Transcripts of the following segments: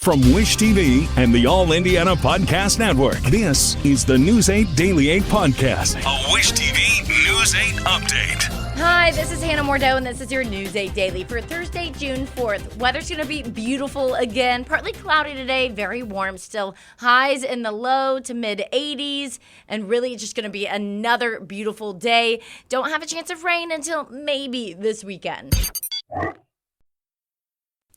From Wish TV and the All Indiana Podcast Network, this is the News 8 Daily 8 Podcast, a Wish TV News 8 update. Hi, this is Hannah Mordeau, and this is your News 8 Daily for Thursday, June 4th. Weather's going to be beautiful again. Partly cloudy today, very warm still. Highs in the low to mid 80s, and really just going to be another beautiful day. Don't have a chance of rain until maybe this weekend.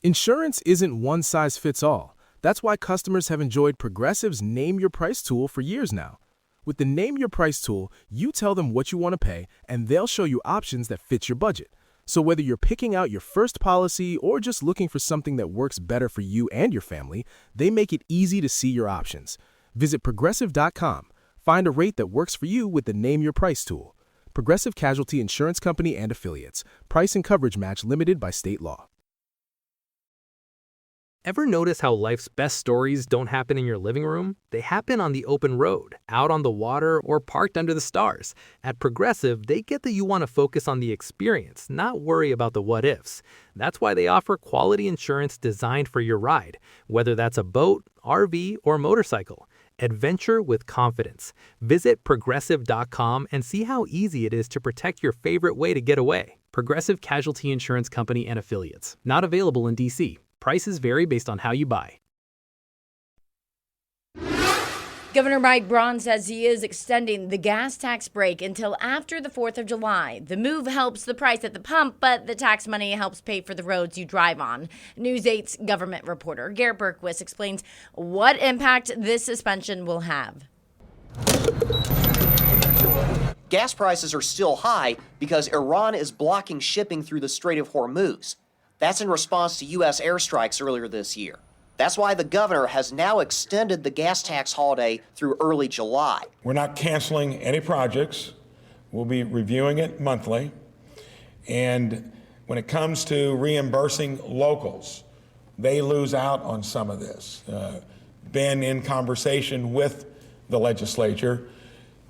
Insurance isn't one size fits all. That's why customers have enjoyed Progressive's Name Your Price tool for years now. With the Name Your Price tool, you tell them what you want to pay, and they'll show you options that fit your budget. So whether you're picking out your first policy or just looking for something that works better for you and your family, they make it easy to see your options. Visit Progressive.com. Find a rate that works for you with the Name Your Price tool. Progressive Casualty Insurance Company and Affiliates. Price and coverage match limited by state law. Ever notice how life's best stories don't happen in your living room? They happen on the open road, out on the water, or parked under the stars. At Progressive, they get that you want to focus on the experience, not worry about the what-ifs. That's why they offer quality insurance designed for your ride, whether that's a boat, RV, or motorcycle. Adventure with confidence. Visit Progressive.com and see how easy it is to protect your favorite way to get away. Progressive Casualty Insurance Company and Affiliates. Not available in D.C. Prices vary based on how you buy. Governor Mike Braun says he is extending the gas tax break until after the 4th of July. The move helps the price at the pump, but the tax money helps pay for the roads you drive on. News 8's government reporter Garrett Bergquist explains what impact this suspension will have. Gas prices are still high because Iran is blocking shipping through the Strait of Hormuz. That's in response to U.S. airstrikes earlier this year. That's why the governor has now extended the gas tax holiday through early July. We're not canceling any projects. We'll be reviewing it monthly. And when it comes to reimbursing locals, they lose out on some of this. Been in conversation with the legislature.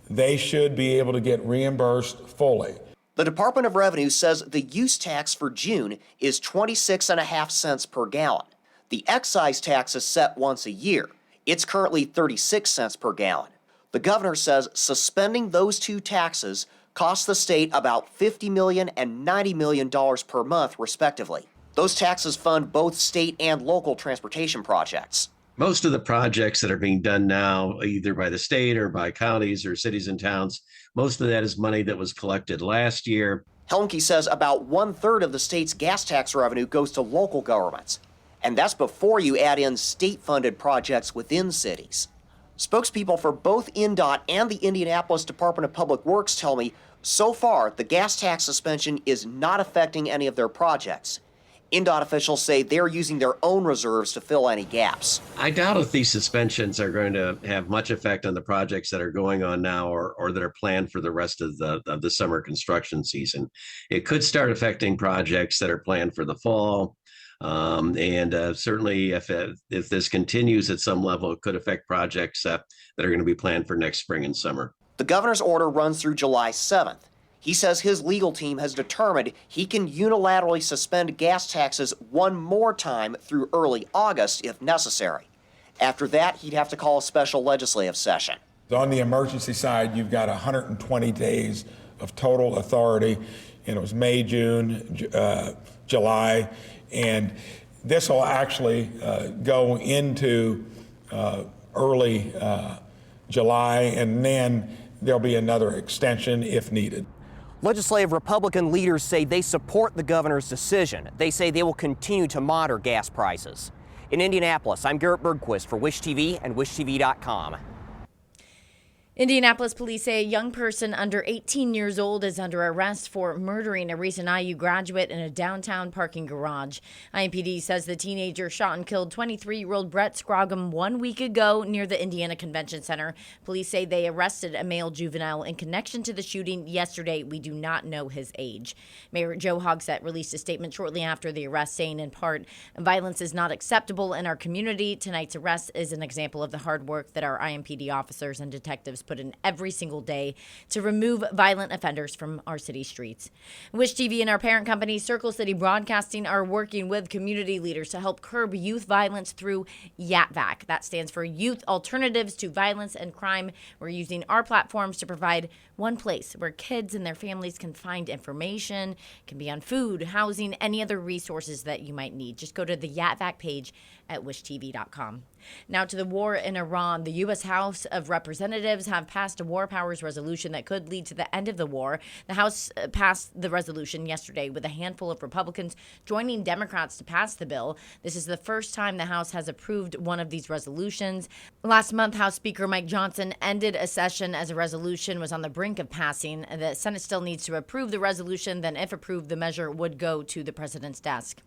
They should be able to get reimbursed fully. The Department of Revenue says the use tax for June is 26.5 cents per gallon. The excise tax is set once a year. It's currently 36 cents per gallon. The governor says suspending those two taxes costs the state about $50 million and $90 million per month, respectively. Those taxes fund both state and local transportation projects. Most of the projects that are being done now, either by the state or by counties or cities and towns, most of that is money that was collected last year. Helmke says about 1/3 of the state's gas tax revenue goes to local governments. And that's before you add in state-funded projects within cities. Spokespeople for both INDOT and the Indianapolis Department of Public Works tell me so far the gas tax suspension is not affecting any of their projects. INDOT officials say they're using their own reserves to fill any gaps. I doubt if these suspensions are going to have much effect on the projects that are going on now or that are planned for the rest of the summer construction season. It could start affecting projects that are planned for the fall. Certainly if this continues at some level, it could affect projects that are going to be planned for next spring and summer. The governor's order runs through July 7th. He says his legal team has determined he can unilaterally suspend gas taxes one more time through early August if necessary. After that, he'd have to call a special legislative session. On the emergency side, you've got 120 days of total authority, and it was May, June, July, and this will actually go into early July, and then there'll be another extension if needed. Legislative Republican leaders say they support the governor's decision. They say they will continue to monitor gas prices. In Indianapolis, I'm Garrett Bergquist for Wish TV and WishTV.com. Indianapolis police say a young person under 18 years old is under arrest for murdering a recent IU graduate in a downtown parking garage. IMPD says the teenager shot and killed 23-year-old Brett Scroggum 1 week ago near the Indiana Convention Center. Police say they arrested a male juvenile in connection to the shooting yesterday. We do not know his age. Mayor Joe Hogsett released a statement shortly after the arrest saying, in part, violence is not acceptable in our community. Tonight's arrest is an example of the hard work that our IMPD officers and detectives is put in every single day to remove violent offenders from our city streets. Wish TV and our parent company, Circle City Broadcasting, are working with community leaders to help curb youth violence through YATVAC. That stands for Youth Alternatives to Violence and Crime. We're using our platforms to provide one place where kids and their families can find information. It can be on food, housing, any other resources that you might need. Just go to the YATVAC page at wishtv.com. Now to the war in Iran. The U.S. House of Representatives have passed a war powers resolution that could lead to the end of the war. The House passed the resolution yesterday with a handful of Republicans joining Democrats to pass the bill. This is the first time the House has approved one of these resolutions. Last month, House Speaker Mike Johnson ended a session as a resolution was on the brink of passing. The Senate still needs to approve the resolution. Then, if approved, the measure would go to the president's desk.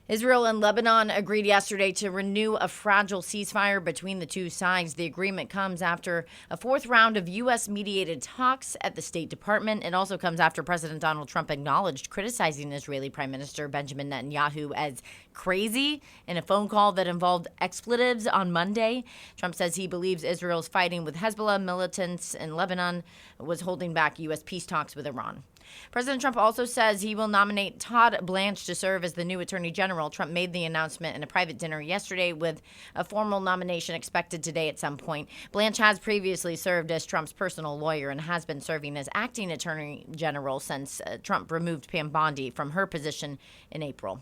Israel and Lebanon agreed yesterday to renew a fragile ceasefire between the two sides. The agreement comes after a fourth round of U.S.-mediated talks at the State Department. It also comes after President Donald Trump acknowledged criticizing Israeli Prime Minister Benjamin Netanyahu as crazy in a phone call that involved expletives on Monday. Trump says he believes Israel's fighting with Hezbollah militants in Lebanon was holding back U.S. peace talks with Iran. President Trump also says he will nominate Todd Blanche to serve as the new Attorney General. Trump made the announcement in a private dinner yesterday with a formal nomination expected today at some point. Blanche has previously served as Trump's personal lawyer and has been serving as acting Attorney General since Trump removed Pam Bondi from her position in April.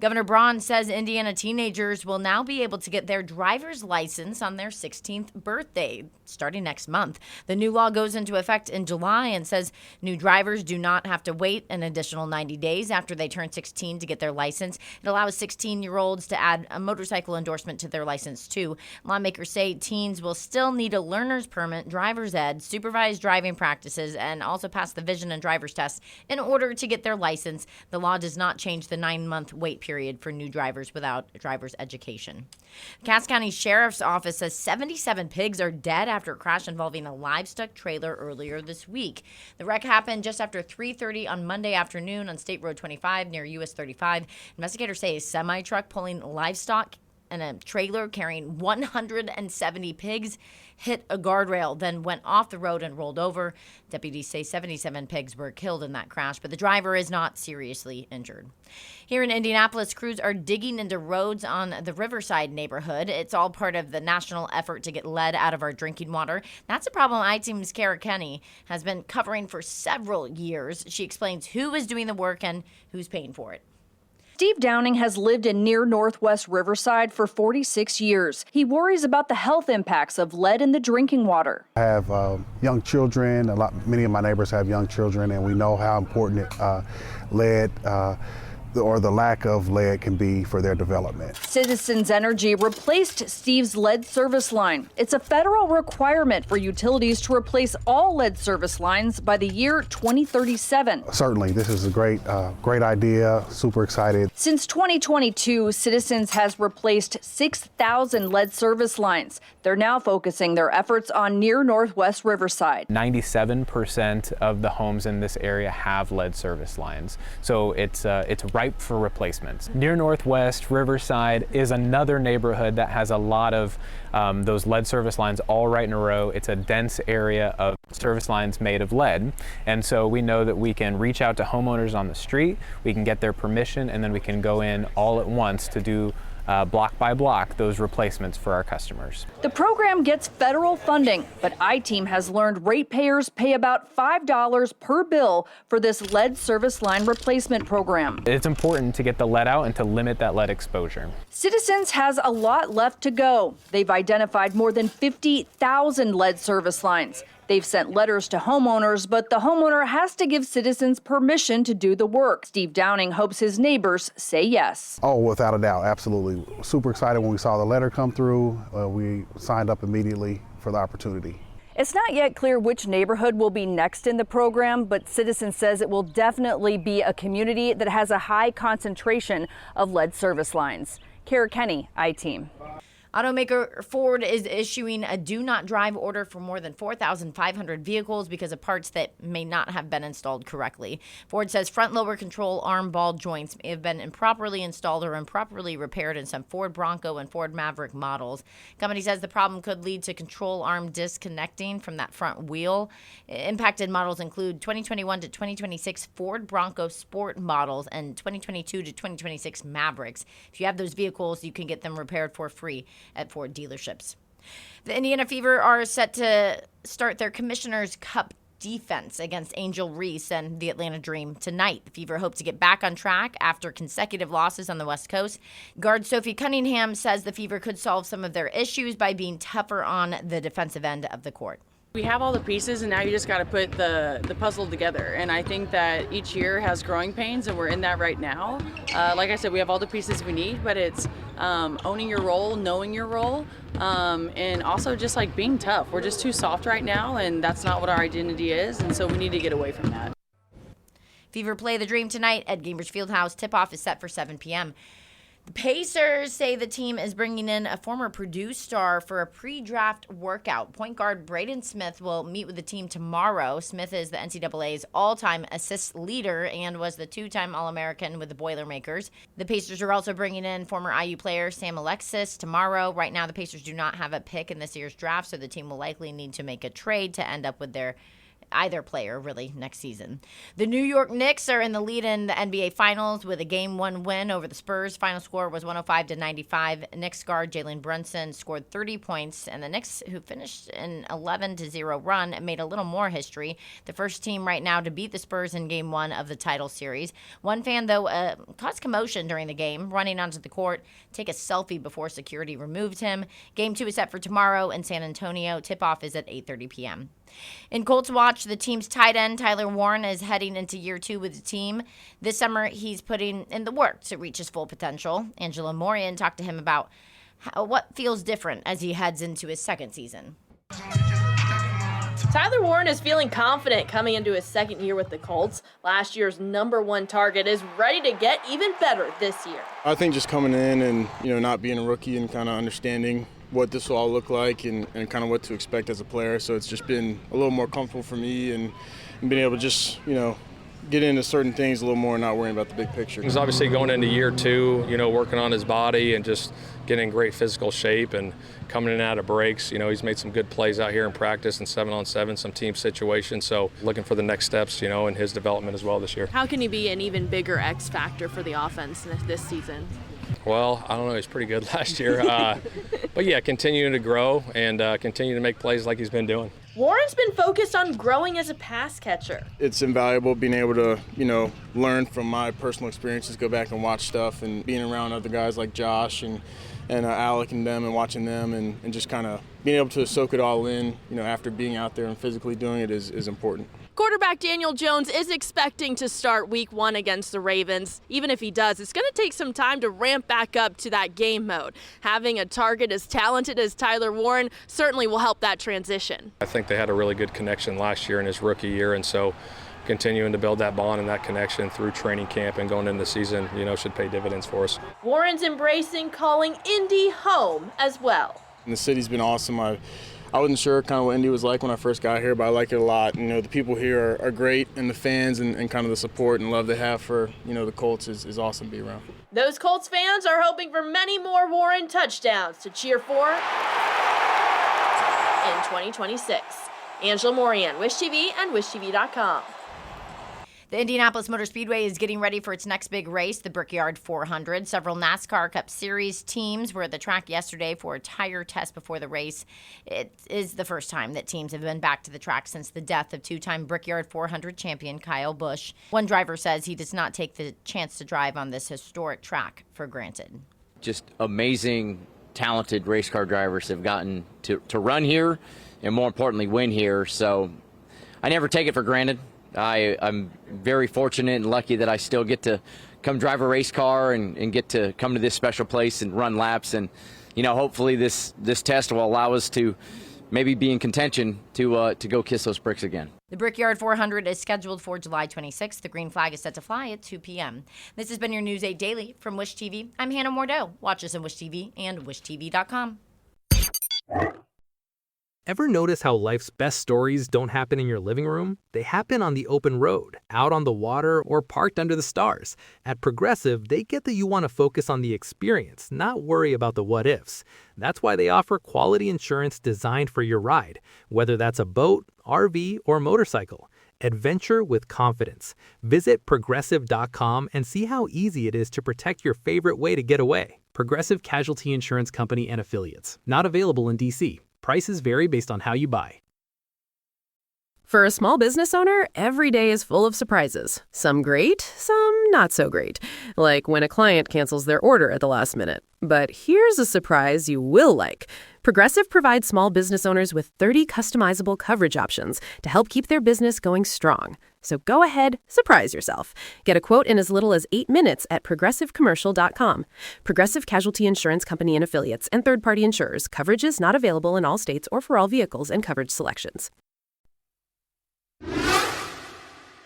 Governor Braun says Indiana teenagers will now be able to get their driver's license on their 16th birthday starting next month. The new law goes into effect in July and says new drivers do not have to wait an additional 90 days after they turn 16 to get their license. It allows 16-year-olds to add a motorcycle endorsement to their license, too. Lawmakers say teens will still need a learner's permit, driver's ed, supervised driving practices, and also pass the vision and driver's test in order to get their license. The law does not change the 9-month wait period for new drivers without driver's education. Cass County Sheriff's Office says 77 pigs are dead after a crash involving a livestock trailer earlier this week. The wreck happened just after 3:30 on Monday afternoon on State Road 25 near US 35. Investigators say a semi-truck pulling livestock and a trailer carrying 170 pigs hit a guardrail, then went off the road and rolled over. Deputies say 77 pigs were killed in that crash, but the driver is not seriously injured. Here in Indianapolis, crews are digging into roads on the Riverside neighborhood. It's all part of the national effort to get lead out of our drinking water. That's a problem I-Team's Kara Kenny has been covering for several years. She explains who is doing the work and who's paying for it. Steve Downing has lived in near Northwest Riverside for 46 years. He worries about the health impacts of lead in the drinking water. I have young children. Many of my neighbors have young children, and we know how important lead or the lack of lead can be for their development. Citizens Energy replaced Steve's lead service line. It's a federal requirement for utilities to replace all lead service lines by the year 2037. Certainly, this is a great idea. Super excited. Since 2022, Citizens has replaced 6,000 lead service lines. They're now focusing their efforts on near Northwest Riverside. 97% of the homes in this area have lead service lines, so it's ripe for replacements. Near Northwest Riverside is another neighborhood that has a lot of those lead service lines all right in a row. It's a dense area of service lines made of lead, and so we know that we can reach out to homeowners on the street, we can get their permission, and then we can go in all at once to do block by block those replacements for our customers. The program gets federal funding, but I-Team has learned ratepayers pay about $5 per bill for this lead service line replacement program. It's important to get the lead out and to limit that lead exposure. Citizens has a lot left to go. They've identified more than 50,000 lead service lines. They've sent letters to homeowners, but the homeowner has to give Citizens permission to do the work. Steve Downing hopes his neighbors say yes. Oh, without a doubt, absolutely. Super excited when we saw the letter come through. We signed up immediately for the opportunity. It's not yet clear which neighborhood will be next in the program, but Citizens says it will definitely be a community that has a high concentration of lead service lines. Kara Kenny, I-Team. Automaker Ford is issuing a do not drive order for more than 4,500 vehicles because of parts that may not have been installed correctly. Ford says front lower control arm ball joints may have been improperly installed or improperly repaired in some Ford Bronco and Ford Maverick models. Company says the problem could lead to control arm disconnecting from that front wheel. Impacted models include 2021 to 2026 Ford Bronco Sport models and 2022 to 2026 Mavericks. If you have those vehicles, you can get them repaired for free at Ford dealerships. The Indiana Fever are set to start their Commissioner's Cup defense against Angel Reese and the Atlanta Dream tonight. The Fever hope to get back on track after consecutive losses on the West Coast. Guard Sophie Cunningham says the Fever could solve some of their issues by being tougher on the defensive end of the court. We have all the pieces, and now you just got to put the puzzle together. And I think that each year has growing pains, and we're in that right now. Like I said, we have all the pieces we need, but it's owning your role, knowing your role, and also just like being tough. We're just too soft right now, and that's not what our identity is, and so we need to get away from that. Fever play the Dream tonight at Gainbridge Fieldhouse. Tip-off is set for 7 p.m. The Pacers say the team is bringing in a former Purdue star for a pre-draft workout. Point guard Braden Smith will meet with the team tomorrow. Smith is the NCAA's all-time assist leader and was the 2-time All-American with the Boilermakers. The Pacers are also bringing in former IU player Sam Alexis tomorrow. Right now, the Pacers do not have a pick in this year's draft, so the team will likely need to make a trade to end up with either player, really, next season. The New York Knicks are in the lead in the NBA Finals with a Game 1 win over the Spurs. Final score was 105-95. Knicks guard Jalen Brunson scored 30 points, and the Knicks, who finished an 11-0 run, made a little more history. The first team right now to beat the Spurs in Game 1 of the title series. One fan, though, caused commotion during the game, running onto the court, take a selfie before security removed him. Game 2 is set for tomorrow in San Antonio. Tip-off is at 8:30 p.m. In Colts Watch, the team's tight end, Tyler Warren, is heading into year 2 with the team. This summer, he's putting in the work to reach his full potential. Angela Morian talked to him about what feels different as he heads into his second season. Tyler Warren is feeling confident coming into his second year with the Colts. Last year's #1 target is ready to get even better this year. I think just coming in and, not being a rookie and kind of understanding what this will all look like and kind of what to expect as a player. So it's just been a little more comfortable for me and being able to just, get into certain things a little more and not worrying about the big picture. He's obviously going into year 2, working on his body and just getting in great physical shape and coming in and out of breaks. He's made some good plays out here in practice and 7-on-7, some team situations. So looking for the next steps, in his development as well this year. How can he be an even bigger X factor for the offense this season? Well, I don't know. He's pretty good last year. But yeah, continuing to grow and continue to make plays like he's been doing. Warren's been focused on growing as a pass catcher. It's invaluable being able to, learn from my personal experiences, go back and watch stuff and being around other guys like Josh and Alec and them and watching them and just kind of being able to soak it all in, after being out there and physically doing it is important. Quarterback Daniel Jones is expecting to start week 1 against the Ravens. Even if he does, it's going to take some time to ramp back up to that game mode. Having a target as talented as Tyler Warren certainly will help that transition. I think they had a really good connection last year in his rookie year, and so continuing to build that bond and that connection through training camp and going into the season, should pay dividends for us. Warren's embracing calling Indy home as well. And the city's been awesome. I wasn't sure kind of what Indy was like when I first got here, but I like it a lot. The people here are great, and the fans and kind of the support and love they have for, the Colts is awesome to be around. Those Colts fans are hoping for many more Warren touchdowns to cheer for in 2026. Angela Morian, Wish TV and WishTV.com. The Indianapolis Motor Speedway is getting ready for its next big race, the Brickyard 400. Several NASCAR Cup Series teams were at the track yesterday for a tire test before the race. It is the first time that teams have been back to the track since the death of 2-time Brickyard 400 champion Kyle Busch. One driver says he does not take the chance to drive on this historic track for granted. Just amazing, talented race car drivers have gotten to run here and, more importantly, win here. So I never take it for granted. I'm very fortunate and lucky that I still get to come drive a race car and get to come to this special place and run laps. And, hopefully this test will allow us to maybe be in contention to go kiss those bricks again. The Brickyard 400 is scheduled for July 26th. The green flag is set to fly at 2 p.m. This has been your News 8 Daily from Wish TV. I'm Hannah Mordeau. Watch us on Wish TV and wishtv.com. Ever notice how life's best stories don't happen in your living room? They happen on the open road, out on the water, or parked under the stars. At Progressive, they get that you want to focus on the experience, not worry about the what-ifs. That's why they offer quality insurance designed for your ride, whether that's a boat, RV, or motorcycle. Adventure with confidence. Visit Progressive.com and see how easy it is to protect your favorite way to get away. Progressive Casualty Insurance Company and Affiliates. Not available in D.C. Prices vary based on how you buy. For a small business owner, every day is full of surprises. Some great, some not so great. Like when a client cancels their order at the last minute. But here's a surprise you will like. Progressive provides small business owners with 30 customizable coverage options to help keep their business going strong. So go ahead, surprise yourself. Get a quote in as little as 8 minutes at progressivecommercial.com. Progressive Casualty Insurance Company and Affiliates and third-party insurers. Coverage is not available in all states or for all vehicles and coverage selections.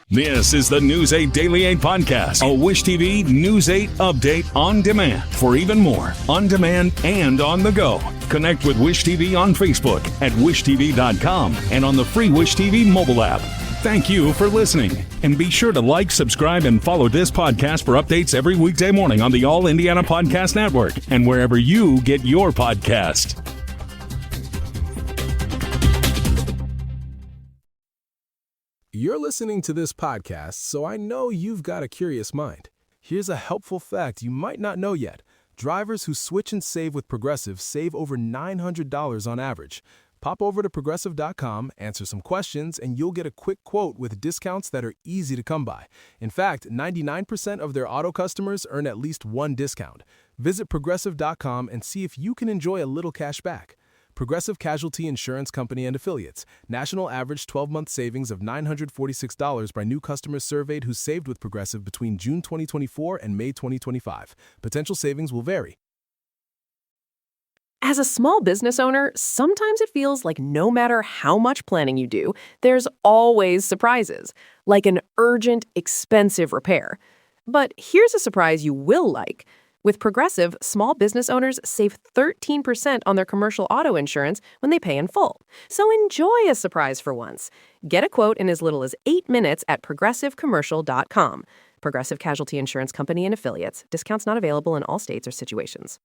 This is the News 8 Daily 8 podcast, a Wish TV News 8 update on demand. For even more, on demand and on the go. Connect with Wish TV on Facebook at wishtv.com and on the free Wish TV mobile app. Thank you for listening. And be sure to like, subscribe, and follow this podcast for updates every weekday morning on the All Indiana Podcast Network and wherever you get your podcast. You're listening to this podcast, so I know you've got a curious mind. Here's a helpful fact you might not know yet. Drivers who switch and save with Progressive save over $900 on average. Pop over to Progressive.com, answer some questions, and you'll get a quick quote with discounts that are easy to come by. In fact, 99% of their auto customers earn at least one discount. Visit Progressive.com and see if you can enjoy a little cash back. Progressive Casualty Insurance Company and Affiliates. National average 12-month savings of $946 by new customers surveyed who saved with Progressive between June 2024 and May 2025. Potential savings will vary. As a small business owner, sometimes it feels like no matter how much planning you do, there's always surprises, like an urgent, expensive repair. But here's a surprise you will like. With Progressive, small business owners save 13% on their commercial auto insurance when they pay in full. So enjoy a surprise for once. Get a quote in as little as 8 minutes at progressivecommercial.com. Progressive Casualty Insurance Company and Affiliates. Discounts not available in all states or situations.